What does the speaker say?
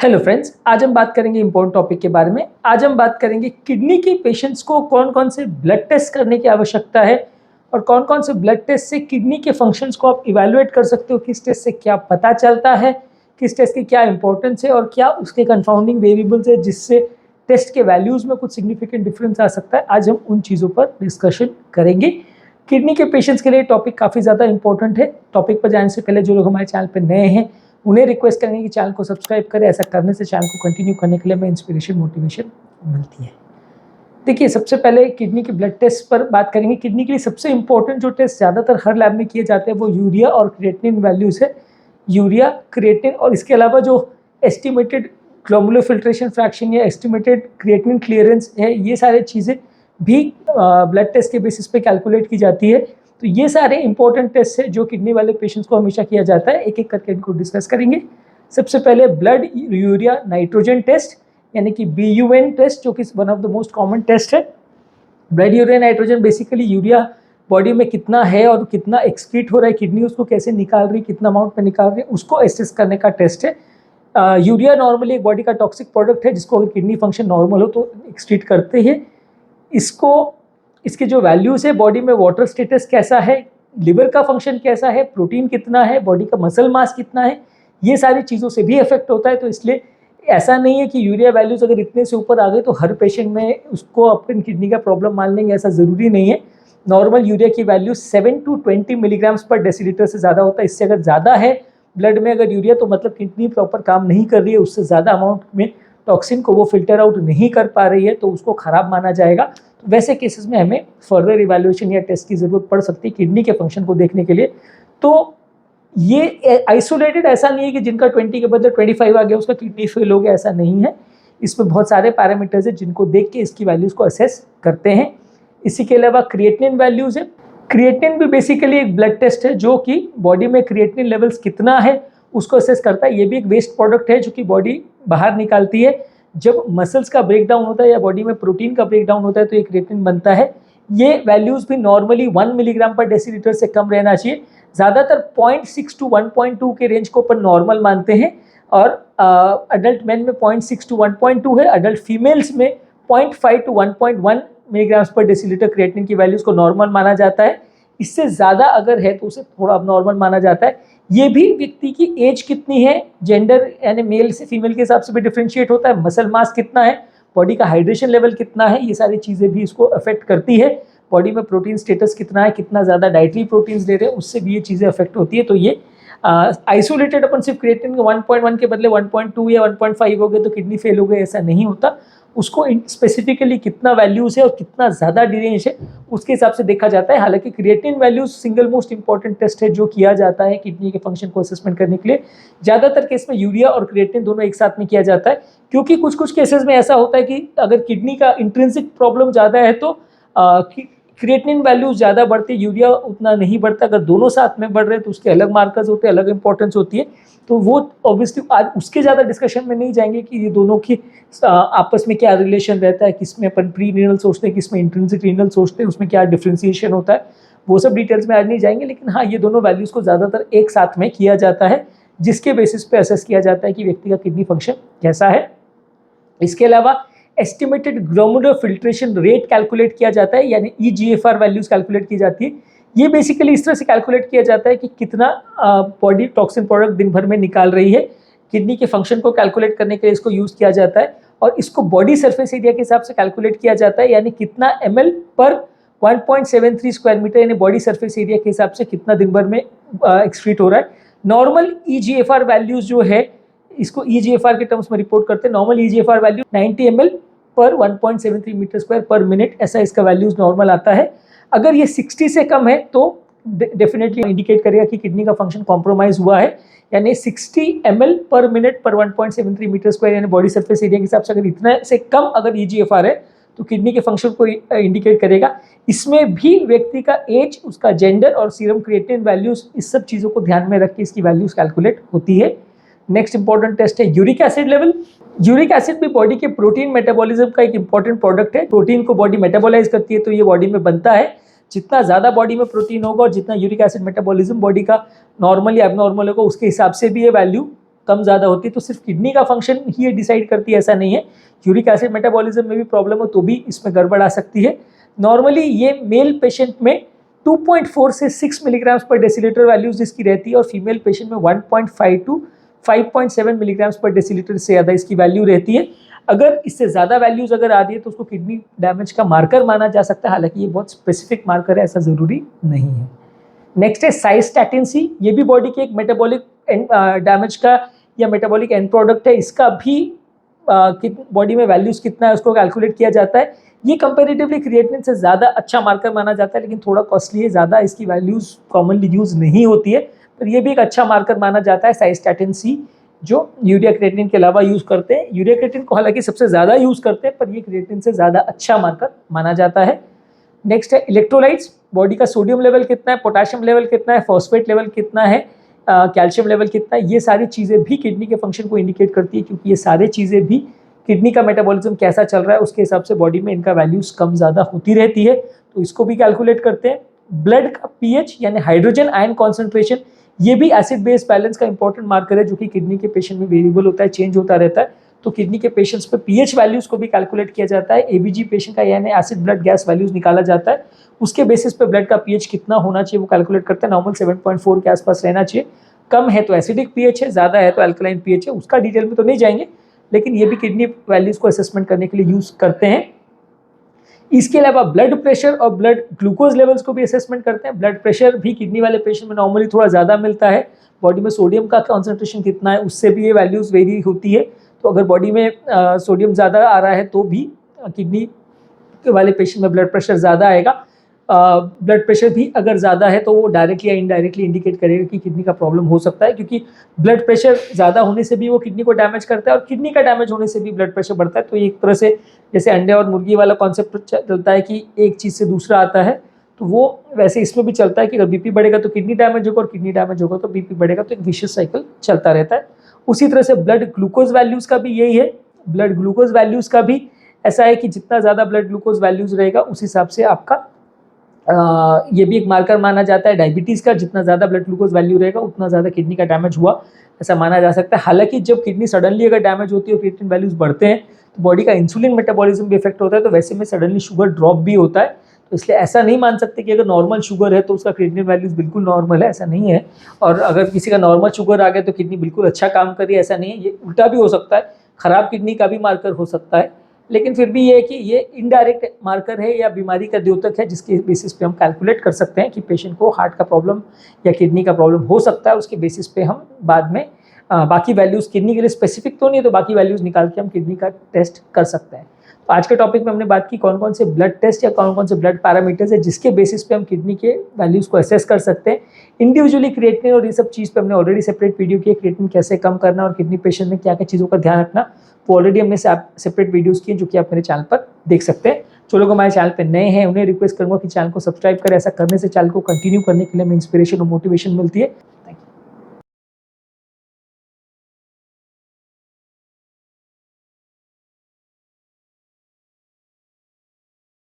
Hello friends, आज हम बात करेंगे इंपॉर्टेंट टॉपिक के बारे में। आज हम बात करेंगे किडनी के पेशेंट्स को कौन कौन से ब्लड टेस्ट करने की आवश्यकता है और कौन कौन से ब्लड टेस्ट से किडनी के फंक्शंस को आप इवैल्यूएट कर सकते हो, किस टेस्ट से क्या पता चलता है, किस टेस्ट की क्या इंपॉर्टेंस है और क्या उसके कंफाउंडिंग वेरिएबल्स है जिससे टेस्ट के वैल्यूज़ में कुछ सिग्निफिकेंट डिफरेंस आ सकता है। आज हम उन चीज़ों पर डिस्कशन करेंगे। किडनी के पेशेंट्स के लिए टॉपिक काफ़ी ज़्यादा इंपॉर्टेंट है। टॉपिक पर जाने से पहले जो लोग हमारे चैनल पर नए हैं उन्हें रिक्वेस्ट करेंगे कि चैनल को सब्सक्राइब करें। ऐसा करने से चैनल को कंटिन्यू करने के लिए हमें इंस्पिरेशन मोटिवेशन मिलती है। देखिए, सबसे पहले किडनी के ब्लड टेस्ट पर बात करेंगे। किडनी के लिए सबसे इंपॉर्टेंट जो टेस्ट ज़्यादातर हर लैब में किए जाते हैं वो यूरिया और क्रिएटिनिन वैल्यूज़ है। यूरिया, क्रिएटिनिन और इसके अलावा जो एस्टिमेटेड ग्लोमेरुलर फिल्ट्रेशन फ्रैक्शन या एस्टिमेटेड क्रिएटिनिन क्लियरेंस है, ये सारी चीज़ें भी ब्लड टेस्ट के बेसिस पे कैलकुलेट की जाती है। तो ये सारे इंपॉर्टेंट टेस्ट है जो किडनी वाले पेशेंट्स को हमेशा किया जाता है। एक एक करके इनको डिस्कस करेंगे। सबसे पहले ब्लड यूरिया नाइट्रोजन टेस्ट यानी कि BUN टेस्ट, जो कि one of the most common test है। Blood urea nitrogen basically urea body में कितना है और कितना एक्सक्रीट हो रहा है, किडनी उसको कैसे निकाल रही है, कितना अमाउंट में निकाल रही है, उसको एसेस करने का टेस्ट है। यूरिया नॉर्मली एक बॉडी का टॉक्सिक प्रोडक्ट है जिसको अगर किडनी फंक्शन नॉर्मल हो तो एक्सक्रीट करते हैं। इसके जो वैल्यूज़ है, बॉडी में वाटर स्टेटस कैसा है, लिवर का फंक्शन कैसा है, प्रोटीन कितना है, बॉडी का मसल मास कितना है, ये सारी चीज़ों से भी इफेक्ट होता है। तो इसलिए ऐसा नहीं है कि यूरिया वैल्यूज़ अगर इतने से ऊपर आ गए तो हर पेशेंट में उसको अपनी किडनी का प्रॉब्लम मान लेंगे, ऐसा ज़रूरी नहीं है। नॉर्मल यूरिया की वैल्यू 7 to 20 मिलीग्राम्स पर डेसीलीटर से ज़्यादा होता है। इससे अगर ज़्यादा है ब्लड में अगर यूरिया तो मतलब किडनी प्रॉपर काम नहीं कर रही है, उससे ज़्यादा अमाउंट में टॉक्सिन को वो फिल्टर आउट नहीं कर पा रही है, तो उसको ख़राब माना जाएगा। तो वैसे केसेस में हमें फर्दर इवैल्यूएशन या टेस्ट की ज़रूरत पड़ सकती है किडनी के फंक्शन को देखने के लिए। तो ये आइसोलेटेड ऐसा नहीं है कि जिनका 20 के बदले 25 आ गया उसका किडनी फेल हो गया, ऐसा नहीं है। इसमें बहुत सारे पैरामीटर्स हैं जिनको देख के इसकी वैल्यूज़ को असेस करते हैं। इसी के अलावा क्रिएटिनिन वैल्यूज़ है। क्रिएटिनिन भी बेसिकली एक ब्लड टेस्ट है जो कि बॉडी में क्रिएटिनिन लेवल्स कितना है उसको असेस करता है। ये भी एक वेस्ट प्रोडक्ट है जो कि बॉडी बाहर निकालती है। जब मसल्स का ब्रेकडाउन होता है या बॉडी में प्रोटीन का ब्रेकडाउन होता है तो ये क्रिएटिनिन बनता है। ये वैल्यूज़ भी नॉर्मली 1 मिलीग्राम पर डेसीलीटर से कम रहना चाहिए। ज़्यादातर 0.6 to 1.2 के रेंज को अपन नॉर्मल मानते हैं और अडल्ट मैन में 0.6 to 1.2 है। अडल्ट फीमेल्स में 0.5 to 1.1 मिलीग्राम्स पर डेसीलीटर क्रिएटिनिन की वैल्यूज़ को नॉर्मल माना जाता है। इससे ज़्यादा अगर है तो उसे थोड़ा अबनॉर्मल माना जाता है। ये भी व्यक्ति की एज कितनी है, जेंडर यानी मेल से फीमेल के हिसाब से भी डिफ्रेंशिएट होता है। मसल मास कितना है, बॉडी का हाइड्रेशन लेवल कितना है, ये सारी चीज़ें भी इसको अफेक्ट करती है। बॉडी में प्रोटीन स्टेटस कितना है, कितना ज़्यादा डाइटरी प्रोटीन्स ले रहे हैं, उससे भी ये चीज़ें अफेक्ट होती है। तो ये आइसोलेटेड अपन सिर्फ क्रिएटिनिन 1.1 के बदले 1.2 या 1.5 हो गए तो किडनी फेल हो गए, ऐसा नहीं होता। उसको स्पेसिफिकली कितना वैल्यूज़ है और कितना ज़्यादा डिरेंज है उसके हिसाब से देखा जाता है। हालांकि creatinine values single most important test है जो किया जाता है किडनी के फंक्शन को असेसमेंट करने के लिए। ज़्यादातर केस में यूरिया और क्रिएटिनिन दोनों एक साथ में किया जाता है, क्योंकि कुछ कुछ केसेस में ऐसा होता है कि अगर किडनी का इंट्रिंसिक प्रॉब्लम ज़्यादा है तो क्रिएटिनिन वैल्यूज ज़्यादा बढ़ती है, यूरिया उतना नहीं बढ़ता। अगर दोनों साथ में बढ़ रहे हैं तो उसके अलग मार्कर्स होते हैं, अलग इंपॉर्टेंस होती है। तो वो ऑब्वियसली आज उसके ज़्यादा डिस्कशन में नहीं जाएंगे कि ये दोनों की आपस में क्या रिलेशन रहता है, किसमें अपन प्री रीनल सोचते हैं, किसमें इंट्रिंसिक रीनल सोचते हैं, उसमें क्या डिफ्रेंसिएशन होता है, वो सब डिटेल्स में आज नहीं जाएंगे। लेकिन हाँ, ये दोनों वैल्यूज़ को ज़्यादातर एक साथ में किया जाता है जिसके बेसिस पे असेस किया जाता है कि व्यक्ति का किडनी फंक्शन कैसा है। इसके अलावा estimated glomerular filtration rate calculate किया जाता है, यानी EGFR वैल्यूज़ कैलकुलेट की जाती है। ये बेसिकली इस तरह से कैलकुलेट किया जाता है कि कितना बॉडी टॉक्सिन प्रोडक्ट दिन भर में निकाल रही है। किडनी के फंक्शन को कैलकुलेट करने के लिए इसको यूज़ किया जाता है और इसको बॉडी सरफेस एरिया के हिसाब से कैलकुलेट किया जाता है, यानी कितना ml पर 1.73 स्क्वायर मीटर, यानी बॉडी सरफेस एरिया के हिसाब से कितना दिन भर में एक्सक्रीट हो रहा है। नॉर्मल EGFR वैल्यूज़ जो है इसको EGFR के टर्म्स में रिपोर्ट करते हैं। नॉर्मल EGFR वैल्यू 90 ml पर 1.73 मीटर स्क्वायर पर मिनट, ऐसा इसका वैल्यूज़ नॉर्मल आता है। अगर ये 60 से कम है तो डेफिनेटली इंडिकेट करेगा कि किडनी का फंक्शन कॉम्प्रोमाइज़ हुआ है, यानी 60 ml पर मिनट पर 1.73 मीटर स्क्वायर यानी बॉडी सरफेस एरिया के हिसाब से अगर इतना से कम अगर EGFR है तो किडनी के फंक्शन को इंडिकेट करेगा। इसमें भी व्यक्ति का एज, उसका जेंडर और सीरम क्रिएटिनिन वैल्यूज़, इस सब चीज़ों को ध्यान में रख के इसकी वैल्यूज़ कैलकुलेट होती है। नेक्स्ट इंपॉर्टेंट टेस्ट है uric acid level. Uric acid भी बॉडी के प्रोटीन मेटाबॉलिज्म का एक इंपॉर्टेंट प्रोडक्ट है। प्रोटीन को बॉडी मेटाबोलाइज करती है तो ये बॉडी में बनता है। जितना ज़्यादा बॉडी में प्रोटीन होगा और जितना यूरिक एसिड मेटाबॉलिज्म बॉडी का नॉर्मली एबनॉर्मल होगा उसके हिसाब से भी ये वैल्यू कम ज़्यादा होती है, तो सिर्फ किडनी का फंक्शन ही ये डिसाइड करती है ऐसा नहीं है। यूरिक एसिड मेटाबॉलिज्म में भी प्रॉब्लम हो तो भी इसमें गड़बड़ आ सकती है। नॉर्मली ये मेल पेशेंट में 2.4 से 6 मिलीग्राम्स पर डेसीलीटर वैल्यूज इसकी रहती है और फीमेल पेशेंट में 1.5 टू 5.7 मिलीग्राम्स पर डेसीलीटर से ज़्यादा इसकी वैल्यू रहती है। अगर इससे ज़्यादा वैल्यूज अगर आ रही है तो उसको किडनी डैमेज का मार्कर माना जा सकता है, हालांकि ये बहुत स्पेसिफिक मार्कर है, ऐसा ज़रूरी नहीं है। नेक्स्ट है साइस्टैटिन सी, ये भी बॉडी के एक मेटाबॉलिक डैमेज का या मेटाबॉलिक एंड प्रोडक्ट है। इसका भी बॉडी में वैल्यूज कितना है उसको कैलकुलेट किया जाता है। ये कंपेरेटिवली क्रिएटिनिन से ज़्यादा अच्छा मार्कर माना जाता है, लेकिन थोड़ा कॉस्टली है, ज़्यादा इसकी वैल्यूज कॉमनली यूज नहीं होती है, पर ये भी एक अच्छा मार्कर माना जाता है साइस्टैटिन सी, जो यूरिया क्रिएटिनिन के अलावा यूज करते हैं। यूरिया क्रिएटिनिन को हालांकि सबसे ज़्यादा यूज करते हैं, पर ये क्रिएटिनिन से ज़्यादा अच्छा मार्कर माना जाता है। नेक्स्ट है इलेक्ट्रोलाइट्स, बॉडी का सोडियम लेवल कितना है, पोटेशियम लेवल कितना है, फॉस्फेट लेवल कितना है, कैल्शियम लेवल कितना है, ये सारी चीज़ें भी किडनी के फंक्शन को इंडिकेट करती है, क्योंकि ये सारी चीज़ें भी किडनी का मेटाबॉलिज्म कैसा चल रहा है उसके हिसाब से बॉडी में इनका वैल्यूज कम ज़्यादा होती रहती है, तो इसको भी कैलकुलेट करते हैं। ब्लड का पीएच यानी हाइड्रोजन आयन कॉन्सेंट्रेशन, ये भी एसिड बेस बैलेंस का इंपॉर्टेंट मार्कर है, जो कि किडनी के पेशेंट में वेरिएबल होता है, चेंज होता रहता है, तो किडनी के पेशेंट्स पे पीएच वैल्यूज को भी कैलकुलेट किया जाता है। एबीजी पेशेंट का यानी एसिड ब्लड गैस वैल्यूज निकाला जाता है, उसके बेसिस पे ब्लड का पीएच कितना होना चाहिए वो कैलकुलेट करते हैं। नॉर्मल 7.4 के आसपास रहना चाहिए, कम है तो एसिडिक पीएच है, ज़्यादा है तो अल्कलाइन पीएच है, उसका डिटेल में तो नहीं जाएंगे, लेकिन ये भी किडनी वैल्यूज को असेसमेंट करने के लिए यूज करते हैं। इसके अलावा ब्लड प्रेशर और ब्लड ग्लूकोज लेवल्स को भी असेसमेंट करते हैं। ब्लड प्रेशर भी किडनी वाले पेशेंट में नॉर्मली थोड़ा ज़्यादा मिलता है, बॉडी में सोडियम का कॉन्सेंट्रेशन कितना है उससे भी ये वैल्यूज वेरी होती है, तो अगर बॉडी में सोडियम ज़्यादा आ रहा है तो भी किडनी वाले पेशेंट में ब्लड प्रेशर ज़्यादा आएगा। ब्लड प्रेशर भी अगर ज़्यादा है तो वो डायरेक्टली या इनडायरेक्टली इंडिकेट करेगा कि किडनी का प्रॉब्लम हो सकता है, क्योंकि ब्लड प्रेशर ज़्यादा होने से भी वो किडनी को डैमेज करता है और किडनी का डैमेज होने से भी ब्लड प्रेशर बढ़ता है। तो एक तरह से जैसे अंडे और मुर्गी वाला कॉन्सेप्ट चलता है कि एक चीज़ से दूसरा आता है, तो वो वैसे इसमें भी चलता है कि अगर बीपी बढ़ेगा तो किडनी डैमेज होगा और किडनी डैमेज होगा तो बीपी बढ़ेगा, तो एक विशियस साइकिल चलता रहता है। उसी तरह से ब्लड ग्लूकोज वैल्यूज़ का भी यही है। ब्लड ग्लूकोज वैल्यूज़ का भी ऐसा है कि जितना ज़्यादा ब्लड ग्लूकोज वैल्यूज़ रहेगा उस हिसाब से आपका ये भी एक मार्कर माना जाता है डायबिटीज़ का। जितना ज़्यादा ब्लड ग्लूकोज वैल्यू रहेगा उतना ज़्यादा किडनी का डैमेज हुआ ऐसा माना जा सकता है। हालांकि जब किडनी सडनली अगर डैमेज होती है और क्रिएटिनिन वैल्यूज़ बढ़ते हैं तो बॉडी का इंसुलिन मेटाबॉलिज्म भी इफेक्ट होता है, तो वैसे में सडनली शुगर ड्रॉप भी होता है। तो इसलिए ऐसा नहीं मान सकते कि अगर नॉर्मल शुगर है तो उसका क्रिएटिनिन वैल्यूज़ बिल्कुल नॉर्मल है, ऐसा नहीं है। और अगर किसी का नॉर्मल शुगर आ गया तो किडनी बिल्कुल अच्छा काम कर रही है, ऐसा नहीं है। ये उल्टा भी हो सकता है, खराब किडनी का भी मार्कर हो सकता है, लेकिन फिर भी ये है कि ये इनडायरेक्ट मार्कर है या बीमारी का द्योतक है, जिसके बेसिस पे हम कैलकुलेट कर सकते हैं कि पेशेंट को हार्ट का प्रॉब्लम या किडनी का प्रॉब्लम हो सकता है। उसके बेसिस पे हम बाद में बाकी वैल्यूज़, किडनी के लिए स्पेसिफिक तो नहीं है तो बाकी वैल्यूज़ निकाल के हम किडनी का टेस्ट कर सकते हैं। तो आज के टॉपिक में हमने बात की कौन कौन से ब्लड टेस्ट या कौन कौन से ब्लड पैरामीटर्स है जिसके बेसिस पे हम किडनी के वैल्यूज़ को असेस कर सकते हैं। इंडिविजुअली क्रिएटिनिन और ये सब चीज़ पे हमने ऑलरेडी सेपरेट वीडियो किया, क्रिएटिनिन कैसे कम करना और किडनी पेशेंट में क्या क्या चीज़ों का ध्यान रखना, वो ऑलरेडी हमने सेपरेट वीडियोज़ किए जो कि आप मेरे चैनल पर देख सकते हैं। जो लोग हमारे चैनल पे नए हैं उन्हें रिक्वेस्ट करूँगा कि चैनल को सब्सक्राइब करें। ऐसा करने से चैनल को कंटिन्यू करने के लिए हमें इंस्पिरेशन और मोटिवेशन मिलती है।